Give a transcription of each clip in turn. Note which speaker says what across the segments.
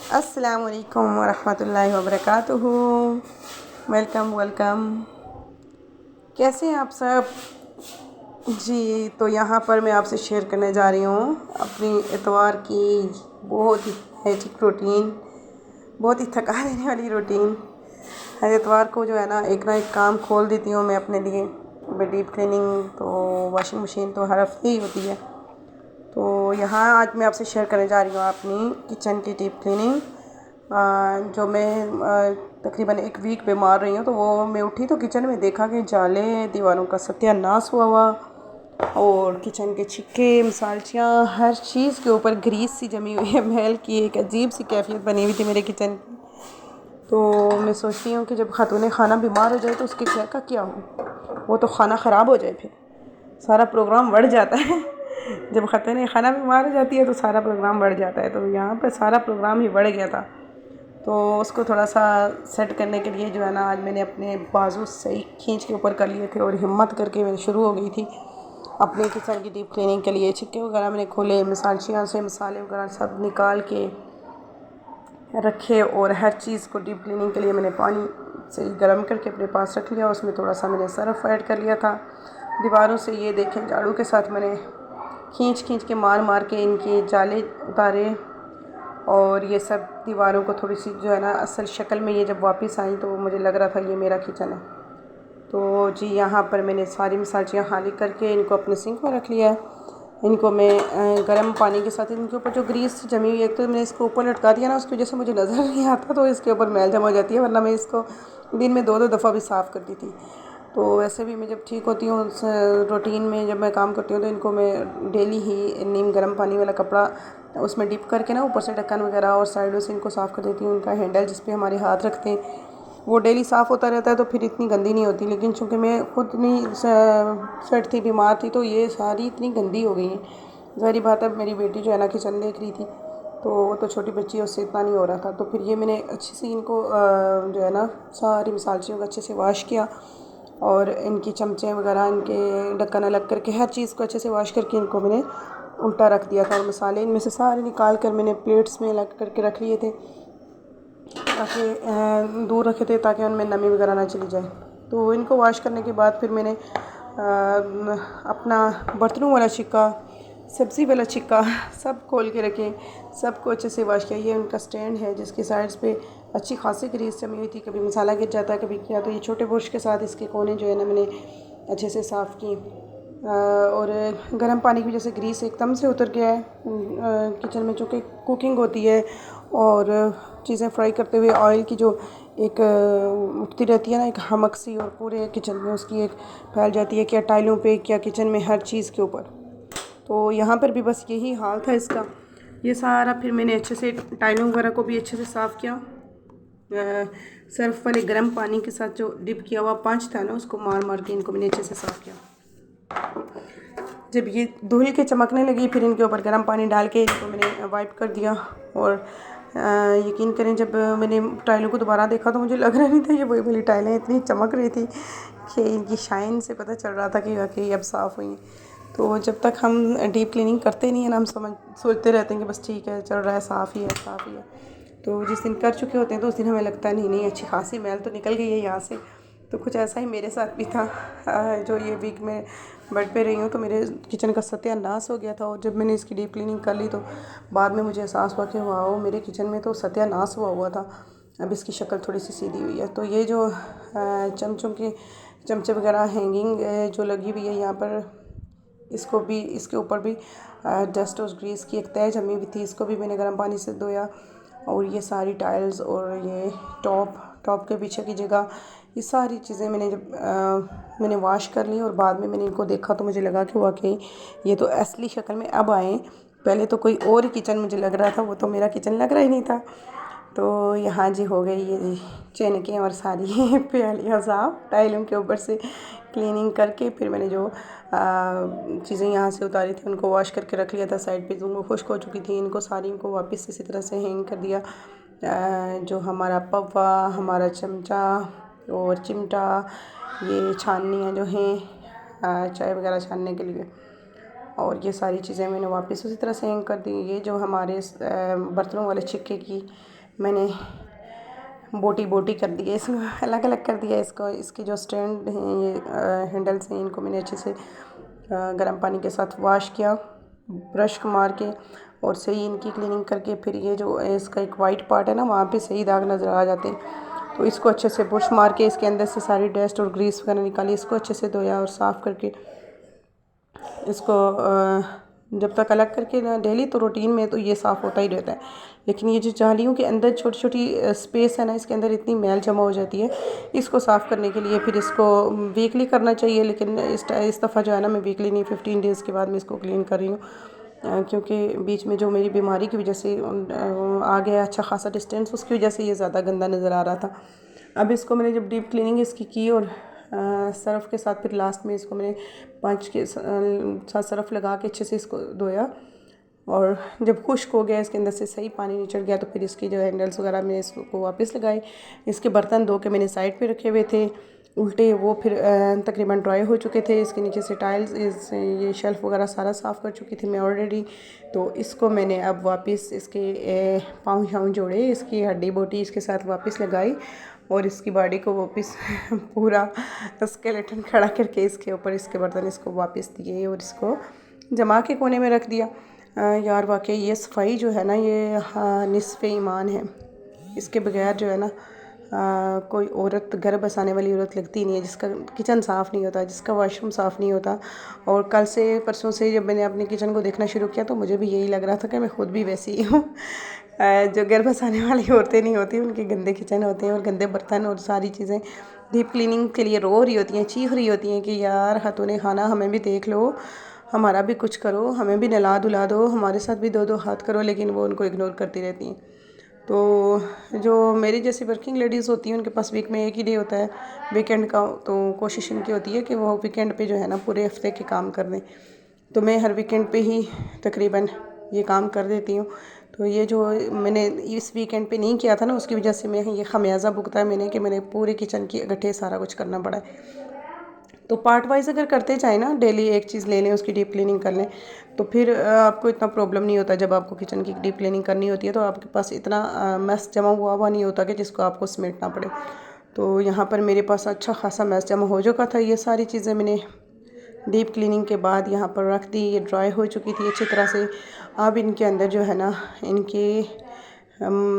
Speaker 1: अस्सलाम वालेकुम वरहमतुल्लाहि वबरकातुहू। Welcome welcome. कैसे हैं आप सब? जी, तो यहाँ पर मैं आपसे शेयर करने जा रही हूँ अपनी इतवार की बहुत ही हेक्टिक रूटीन, बहुत ही थका देने वाली रूटीन। हर इतवार को जो है ना एक काम खोल देती हूँ मैं अपने लिए। डीप क्लीनिंग तो वॉशिंग मशीन तो हर हफ्ते ही होती है। तो यहाँ आज मैं आपसे शेयर करने जा रही हूँ अपनी किचन की डीप क्लीनिंग। जो मैं तकरीबन एक वीक बीमार रही हूँ, तो वो मैं उठी तो किचन में देखा कि जाले दीवारों का सत्यानाश हुआ और किचन के छिक्के मिसालचियाँ हर चीज़ के ऊपर ग्रीस सी जमी हुई है। महल की एक अजीब सी कैफियत बनी हुई थी मेरे किचन की। तो मैं सोचती हूँ कि जब खातून खाना बीमार हो जाए तो उसके घर का क्या हो, वो तो खाना ख़राब हो जाए, फिर सारा प्रोग्राम बढ़ जाता है। जब खातून खाना बीमार हो जाती है तो सारा प्रोग्राम बढ़ जाता है। तो यहाँ पर सारा प्रोग्राम ही बढ़ गया था। तो उसको थोड़ा सा सेट करने के लिए जो है ना आज मैंने अपने बाजू सही खींच के ऊपर कर लिए थे और हिम्मत करके मैंने शुरू हो गई थी अपने किचन की डीप क्लीनिंग के लिए। छिक्के वगैरह मैंने खोले, मिसालचियाँ से मसाले वगैरह सब निकाल के रखे और हर चीज़ को डीप क्लीनिंग के लिए मैंने पानी से गर्म करके अपने पास रख लिया। उसमें थोड़ा सा मैंने सर्फ ऐड कर लिया था। दीवारों से ये देखें झाड़ू के साथ मैंने खींच खींच के मार के इनके जाले उतारे और ये सब दीवारों को थोड़ी सी जो है ना असल शक्ल में ये जब वापस आई तो मुझे लग रहा था ये मेरा किचन है। तो जी यहाँ पर मैंने सारी मिसालचियाँ खाली करके इनको अपने सिंक में रख लिया है। इनको मैं गर्म पानी के साथ इनके ऊपर जो ग्रीस जमी हुई है, एक तो मैंने इसको ऊपर लटका दिया ना, उसकी वजह से मुझे नज़र नहीं आता तो इसके ऊपर मैल जमा हो जाती है, वरना मैं इसको दिन में 2-2 दफ़ा भी साफ़ करती थी। तो वैसे भी मैं जब ठीक होती हूँ उस रूटीन में जब मैं काम करती हूँ तो इनको मैं डेली ही नीम गर्म पानी वाला कपड़ा उसमें डिप करके ना ऊपर से ढक्कन वगैरह और साइडों से इनको साफ़ कर देती हूँ। उनका हैंडल जिस पे हमारे हाथ रखते हैं वो डेली साफ़ होता रहता है तो फिर इतनी गंदी नहीं होती। लेकिन चूँकि मैं खुद नहीं सेट थी, बीमार थी, तो ये सारी इतनी गंदी हो गई हैं। ज़ाहिर बात है मेरी बेटी जो है ना किचन देख रही थी तो वो तो छोटी बच्ची है, उससे इतना नहीं हो रहा था। तो फिर ये मैंने अच्छे से इनको जो है ना सारी मिसालचियों को अच्छे से वॉश किया और इनकी चमचे वगैरह इनके ढक्कन अलग करके हर चीज़ को अच्छे से वॉश करके इनको मैंने उल्टा रख दिया था। और मसाले इनमें से सारे निकाल कर मैंने प्लेट्स में अलग करके रख लिए थे ताकि दूर रखे थे ताकि उनमें नमी वगैरह ना चली जाए। तो इनको वॉश करने के बाद फिर मैंने अपना बर्तनों वाला छिक्का, सब्ज़ी वाला छिक्का सब खोल के रखे, सबको अच्छे से वॉश किया। ये उनका स्टैंड है जिसके साइड्स पे अच्छी खासी ग्रीस जमी हुई थी, कभी मसाला गिर जाता है कभी क्या। तो ये छोटे ब्रश के साथ इसके कोने जो है ना मैंने अच्छे से साफ़ की और गर्म पानी की वजह से ग्रीस एकदम से उतर गया है किचन में। चूँकि कुकिंग होती है और चीज़ें फ्राई करते हुए ऑयल की जो एक उठती रहती है ना एक हमक सी, और पूरे किचन में उसकी एक फैल जाती है, क्या टाइलों पे क्या किचन में हर चीज़ के ऊपर। तो यहाँ पर भी बस यही हाल था इसका। ये सारा फिर मैंने अच्छे से टाइलों वगैरह को भी अच्छे से साफ़ किया। सर्फ वाले गर्म पानी के साथ जो डिप किया हुआ पंच था ना उसको मार के इनको मैंने अच्छे से साफ़ किया। जब ये धुल के चमकने लगी फिर इनके ऊपर गर्म पानी डाल के इनको मैंने वाइप कर दिया। और यकीन करें जब मैंने टाइलों को दोबारा देखा तो मुझे लग रहा नहीं था ये वही वाली टाइलें इतनी चमक रही थी कि इनकी शाइन से पता चल रहा था कि वाकई अब साफ़ हुई हैं। तो जब तक हम डीप क्लीनिंग करते नहीं हैं ना हम सोचते रहते हैं कि बस ठीक है चल रहा है, साफ़ ही है साफ़ ही है। तो जिस दिन कर चुके होते हैं तो उस दिन हमें लगता है नहीं अच्छी खासी मैल तो निकल गई है यहाँ से। तो कुछ ऐसा ही मेरे साथ भी था। जो ये वीक में बेड पे रही हूँ तो मेरे किचन का सत्यानाश हो गया था। और जब मैंने इसकी डीप क्लीनिंग कर ली तो बाद में मुझे एहसास हुआ कि वाह मेरे किचन में तो सत्यानाश हुआ था, अब इसकी शक्ल थोड़ी सी सीधी हुई है। तो ये जो चमचे वगैरह हैंगिंग जो लगी हुई है यहाँ पर, इसको भी इसके ऊपर भी डस्ट और ग्रीस की एक तह जमी हुई थी, इसको भी मैंने गर्म पानी से धोया। और ये सारी टाइल्स और ये टॉप के पीछे की जगह, ये सारी चीज़ें मैंने वॉश कर ली। और बाद में मैंने इनको देखा तो मुझे लगा कि वाकई ये तो असली शक्ल में अब आए, पहले तो कोई और ही किचन मुझे लग रहा था, वो तो मेरा किचन लग रहा ही नहीं था। तो यहाँ जी हो गई ये चैनकें और सारी प्यालियाँ साफ टाइलों के ऊपर से क्लीनिंग करके फिर मैंने जो चीज़ें यहाँ से उतारी थी उनको वॉश करके रख लिया था साइड पे, जो वो खुश्क हो चुकी थी। इनको सारी इनको वापस इसी तरह से हैंग कर दिया। जो हमारा पवा, हमारा चमचा और चिमटा, ये छाननियाँ जो हैं चाय वगैरह छानने के लिए, और ये सारी चीज़ें मैंने वापस उसी तरह से हैंग कर दी। ये जो हमारे बर्तनों वाले छिक्के की मैंने बोटी बोटी कर दी है, इसको अलग अलग कर दिया इसको। इसकी जो स्टैंड हैं ये हैंडल्स हैं, इनको मैंने अच्छे से गर्म पानी के साथ वॉश किया ब्रश मार के, और सही इनकी क्लीनिंग करके फिर ये जो इसका एक वाइट पार्ट है ना वहाँ पे सही दाग नज़र आ जाते हैं। तो इसको अच्छे से ब्रश मार के इसके अंदर से सारी डस्ट और ग्रीस वगैरह निकाली, इसको अच्छे से धोया और साफ़ करके इसको जब तक अलग करके ना डेली तो रूटीन में तो ये साफ़ होता ही रहता है, लेकिन ये जो जालियों के अंदर छोटी छोटी स्पेस है ना, इसके अंदर इतनी मैल जमा हो जाती है। इसको साफ़ करने के लिए फिर इसको वीकली करना चाहिए, लेकिन इस दफ़ा जो है ना मैं वीकली नहीं 15 डेज़ के बाद मैं इसको क्लीन कर रही हूँ, क्योंकि बीच में जो मेरी बीमारी की वजह से आ गया अच्छा खासा डिस्टेंस, उसकी वजह से ये ज़्यादा गंदा नज़र आ रहा था। अब इसको मैंने जब डीप क्लीनिंग इसकी की और सर्फ़ के साथ फिर लास्ट में इसको मैंने 5 के साथ सर्फ़ लगा के अच्छे से इसको धोया, और जब खुश्क हो गया इसके अंदर से सही पानी निचड़ गया तो फिर इसकी जो हैंडल्स वगैरह मैंने इसको वापस लगाए। इसके बर्तन धो के मैंने साइड पे रखे हुए थे उल्टे, वो फिर तकरीबन ड्राई हो चुके थे। इसके नीचे से टाइल्स ये शेल्फ़ वगैरह सारा साफ़ कर चुकी थी मैं ऑलरेडी। तो इसको मैंने अब वापस इसके पाँव शाँव जोड़े, इसकी हड्डी बोटी इसके साथ वापस लगाई और इसकी बॉडी को वापस पूरा स्केलेटन खड़ा करके इसके ऊपर इसके बर्तन इसको वापस दिए और इसको जमा के कोने में रख दिया। यार वाकई ये सफाई जो है ना ये निस्फ़े ईमान है, इसके बगैर जो है ना कोई औरत घर बसाने वाली औरत लगती नहीं है, जिसका किचन साफ़ नहीं होता, जिसका वॉशरूम साफ़ नहीं होता। और कल से परसों से जब मैंने अपने किचन को देखना शुरू किया तो मुझे भी यही लग रहा था कि मैं ख़ुद भी वैसी ही हूँ। जो घर बसाने वाली औरतें नहीं होती उनके गंदे किचन होते हैं और गंदे बर्तन और सारी चीज़ें डीप क्लीनिंग के लिए रो रही होती हैं, चीख रही होती हैं कि यार हाथों ने खाना, हमें भी देख लो, हमारा भी कुछ करो, हमें भी नहला धुला दो, हमारे साथ भी दो दो हाथ करो, लेकिन वो उनको इग्नोर करती रहती हैं। तो जो मेरी जैसी वर्किंग लेडीज़ होती हैं उनके पास वीक में एक ही डे होता है वीकेंड का, तो कोशिश इनकी होती है कि वो वीकेंड पे जो है ना पूरे हफ्ते के काम कर दें। तो मैं हर वीकेंड पे ही तकरीबन ये काम कर देती हूँ। तो ये जो मैंने इस वीकेंड पे नहीं किया था ना, उसकी वजह से मैं ये खमियाज़ा भुगता है मैंने कि मैंने पूरे किचन की इकट्ठे सारा कुछ करना पड़ा है। तो पार्ट वाइज अगर करते जाए ना, डेली एक चीज़ ले लें उसकी डीप क्लीनिंग कर लें, तो फिर आपको इतना प्रॉब्लम नहीं होता। जब आपको किचन की डीप क्लीनिंग करनी होती है तो आपके पास इतना मैस जमा हुआ नहीं होता कि जिसको आपको समेटना पड़े। तो यहाँ पर मेरे पास अच्छा खासा मैस जमा हो चुका था। ये सारी चीज़ें मैंने डीप क्लीनिंग के बाद यहाँ पर रख दी, ये ड्राई हो चुकी थी अच्छी तरह से। अब इनके अंदर जो है ना इनके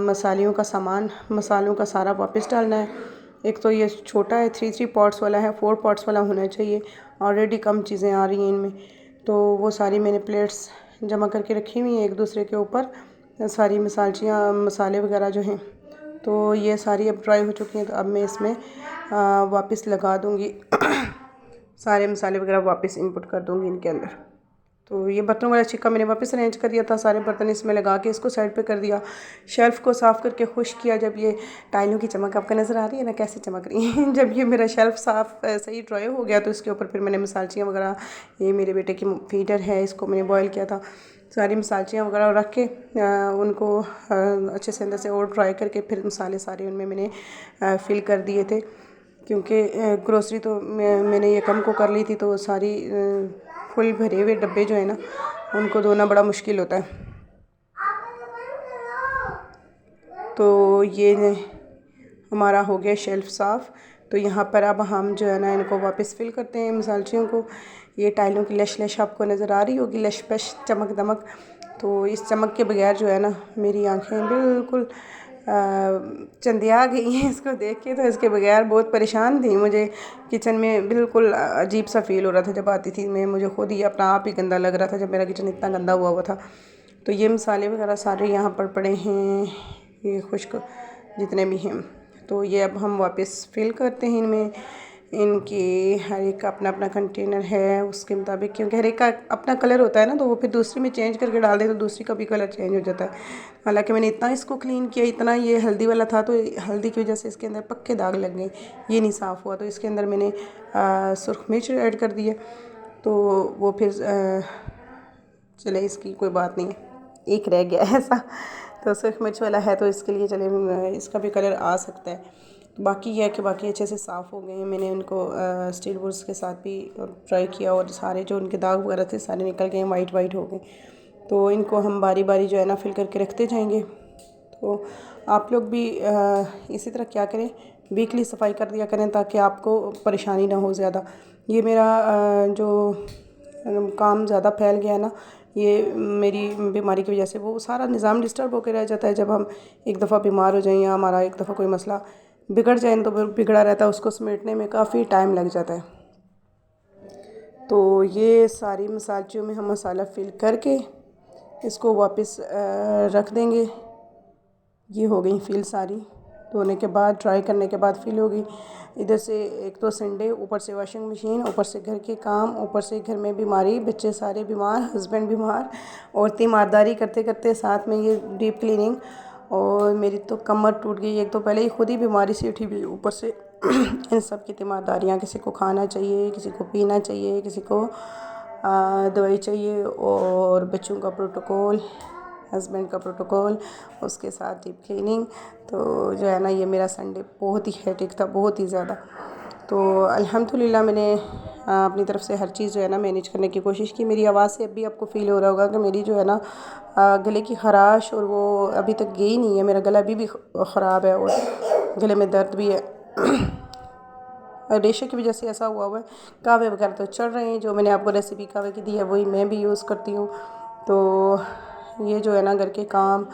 Speaker 1: मसालों का सामान, मसालों का सारा वापस डालना है। एक तो ये छोटा है 3 पॉट्स वाला है, 4 पॉट्स वाला होना चाहिए। ऑलरेडी कम चीज़ें आ रही हैं इनमें, तो वो सारी मैंने प्लेट्स जमा करके रखी हुई हैं एक दूसरे के ऊपर, सारी मसाले वगैरह जो हैं। तो ये सारी अब ड्राई हो चुकी हैं, तो अब मैं इसमें वापस लगा दूँगी सारे मसाले वगैरह वापस इनपुट कर दूँगी इनके अंदर। तो ये बर्तनों वाला छिक्का मैंने वापस अरेंज कर दिया था, सारे बर्तन इसमें लगा के इसको साइड पे कर दिया। शेल्फ़ को साफ़ करके खुश किया। जब ये टाइलों की चमक आपको नज़र आ रही है ना कैसे चमक रही है जब ये मेरा शेल्फ़ साफ़ सही ड्राई हो गया तो इसके ऊपर फिर मैंने मसालचियाँ वगैरह, ये मेरे बेटे की फीडर है, इसको मैंने बॉयल किया था, सारी मसालचियाँ वगैरह रख के उनको अच्छे से अंदर से और ड्राई करके फिर मसाले सारे उनमें मैंने फ़िल कर दिए थे, क्योंकि ग्रोसरी तो मैंने ये कम को कर ली थी, तो सारी फुल भरे हुए डब्बे जो है ना उनको धोना बड़ा मुश्किल होता है। तो ये हमारा हो गया शेल्फ़ साफ़। तो यहाँ पर अब हम जो है ना इनको वापस फिल करते हैं मसालचियों को। ये टाइलों की लश लश आपको नज़र आ रही होगी, लश पश चमक दमक। तो इस चमक के बगैर जो है ना मेरी आँखें बिल्कुल चंदिया गई हैं इसको देख के। तो इसके बगैर बहुत परेशान थी, मुझे किचन में बिल्कुल अजीब सा फ़ील हो रहा था जब आती थी मैं, मुझे खुद ही अपना आप ही गंदा लग रहा था जब मेरा किचन इतना गंदा हुआ था। तो ये मसाले वगैरह सारे यहाँ पर पड़े हैं, ये खुश्क जितने भी हैं। तो ये अब हम वापस फिल करते हैं इनमें। इनकी हर एक का अपना अपना कंटेनर है उसके मुताबिक, क्योंकि हर एक का अपना कलर होता है ना, तो वो फिर दूसरी में चेंज करके डाल दे तो दूसरी का भी कलर चेंज हो जाता है। हालांकि मैंने इतना इसको क्लीन किया, इतना ये हल्दी वाला था तो हल्दी की वजह से इसके अंदर पक्के दाग लग गए, ये नहीं साफ़ हुआ। तो इसके अंदर मैंने सुरख मिर्च ऐड कर दिया, तो वो फिर चले इसकी कोई बात नहीं है, एक रह गया ऐसा, तो सुरख मिर्च वाला है तो इसके लिए चले इसका भी कलर आ सकता है। बाकी यह है कि बाकी अच्छे से साफ़ हो गए हैं। मैंने उनको स्टील वुड्स के साथ भी ट्राई किया और सारे जो उनके दाग वगैरह थे सारे निकल गए, वाइट वाइट हो गए। तो इनको हम बारी बारी जो है ना फिल करके रखते जाएंगे। तो आप लोग भी इसी तरह क्या करें, वीकली सफाई कर दिया करें ताकि आपको परेशानी ना हो ज़्यादा। ये मेरा जो काम ज़्यादा फैल गया ना, ये मेरी बीमारी की वजह से वो सारा निज़ाम डिस्टर्ब होकर रह जाता है। जब हम एक दफ़ा बीमार हो जाएं या हमारा एक दफ़ा कोई मसला बिगड़ जाए तो फिर बिगड़ा रहता है, उसको समेटने में काफ़ी टाइम लग जाता है। तो ये सारी मसालों में हम मसाला फिल करके इसको वापस रख देंगे। ये हो गई फिल सारी, धोने के बाद ड्राई करने के बाद फिल होगी। इधर से एक तो संडे, ऊपर से वॉशिंग मशीन, ऊपर से घर के काम, ऊपर से घर में बीमारी, बच्चे सारे बीमार, हस्बैंड बीमार और तीमारदारी करते करते साथ में ये डीप क्लीनिंग। और मेरी तो कमर टूट गई, एक तो पहले ही खुद ही बीमारी से उठी हुई, ऊपर से इन सब की तीमारदारियाँ। किसी को खाना चाहिए, किसी को पीना चाहिए, किसी को दवाई चाहिए, और बच्चों का प्रोटोकॉल, हस्बैंड का प्रोटोकॉल, उसके साथ डीप क्लीनिंग। तो जो है ना, ये मेरा संडे बहुत ही हेक्टिक था, बहुत ही ज़्यादा। तो अल्हम्दुलिल्लाह मैंने अपनी तरफ से हर चीज़ जो है ना मैनेज करने की कोशिश की। मेरी आवाज़ से अभी आपको फ़ील हो रहा होगा कि मेरी जो है ना गले की ख़राश और वो अभी तक गई नहीं है। मेरा गला अभी भी ख़राब है और गले में दर्द भी है। रेशे की वजह से ऐसा हुआ है। कहवे वगैरह तो चढ़ रहे हैं, जो मैंने आपको रेसिपी कहवे की दी है वही मैं भी यूज़ करती हूँ। तो ये जो है ना घर के काम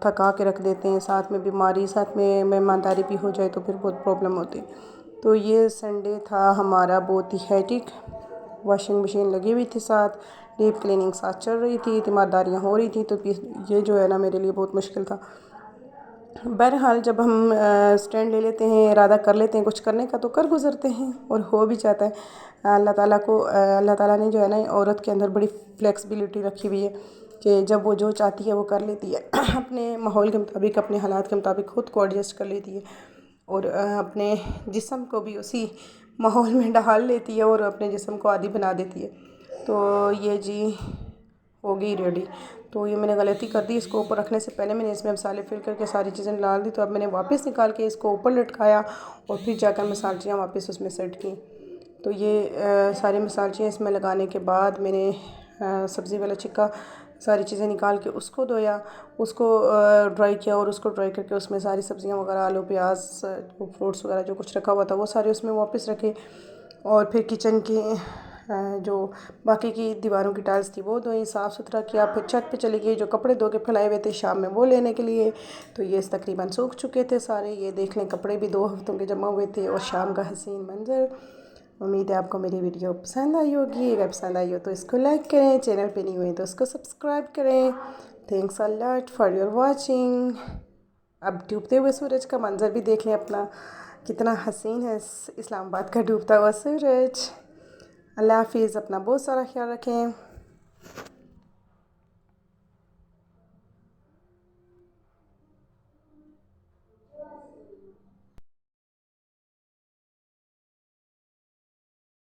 Speaker 1: थका के रख देते हैं, साथ में बीमारी, साथ में मेहमानदारी भी हो जाए तो फिर बहुत प्रॉब्लम होती है। तो ये संडे था हमारा बहुत ही हेक्टिक। वॉशिंग मशीन लगी हुई थी, साथ डीप क्लीनिंग साथ चल रही थी, तीमारदारियाँ हो रही थी। तो ये जो है ना मेरे लिए बहुत मुश्किल था। बहरहाल जब हम स्टैंड ले लेते हैं, इरादा कर लेते हैं कुछ करने का, तो कर गुज़रते हैं और हो भी जाता है। अल्लाह ताला ने जो है ना औरत के अंदर बड़ी फ्लेक्सिबिलिटी रखी हुई है कि जब वो जो चाहती है वो कर लेती है। अपने माहौल के मुताबिक, अपने हालात के मुताबिक ख़ुद को एडजस्ट कर लेती है और अपने जिस्म को भी उसी माहौल में ढाल लेती है और अपने जिस्म को आदी बना देती है। तो ये जी हो गई रेडी। तो ये मैंने गलती कर दी, इसको ऊपर रखने से पहले मैंने इसमें मसाले फिल करके सारी चीज़ें डाल दी। तो अब मैंने वापस निकाल के इसको ऊपर लटकाया और फिर जाकर मसालियाँ वापस उसमें सेट की। तो ये सारी मसालियाँ इसमें लगाने के बाद मैंने सब्ज़ी वाला छिक्का सारी चीज़ें निकाल के उसको धोया, उसको ड्राई किया और उसको ड्राई करके उसमें सारी सब्ज़ियाँ वगैरह, आलू, प्याज, फ्रूट्स वगैरह जो कुछ रखा हुआ था वो सारे उसमें वापस रखे। और फिर किचन की जो बाकी की दीवारों की टाइल्स थी वो धोई, साफ़ सुथरा किया। फिर छत पे चली गई, जो कपड़े धो के फैलाए हुए थे शाम में वो लेने के लिए। तो ये तकरीबन सूख चुके थे सारे। ये देख लें, कपड़े भी 2 हफ्तों के जमा हुए थे और शाम का हसीन मंजर। उम्मीद है आपको मेरी वीडियो पसंद आई होगी। अगर पसंद आई हो तो इसको लाइक करें, चैनल पे नहीं हुए तो इसको सब्सक्राइब करें। Thanks a lot for your watching. अब डूबते हुए सूरज का मंजर भी देख लें अपना, कितना हसीन है इस्लामाबाद का डूबता हुआ सूरज। अल्लाह हाफिज़, अपना बहुत सारा ख्याल रखें।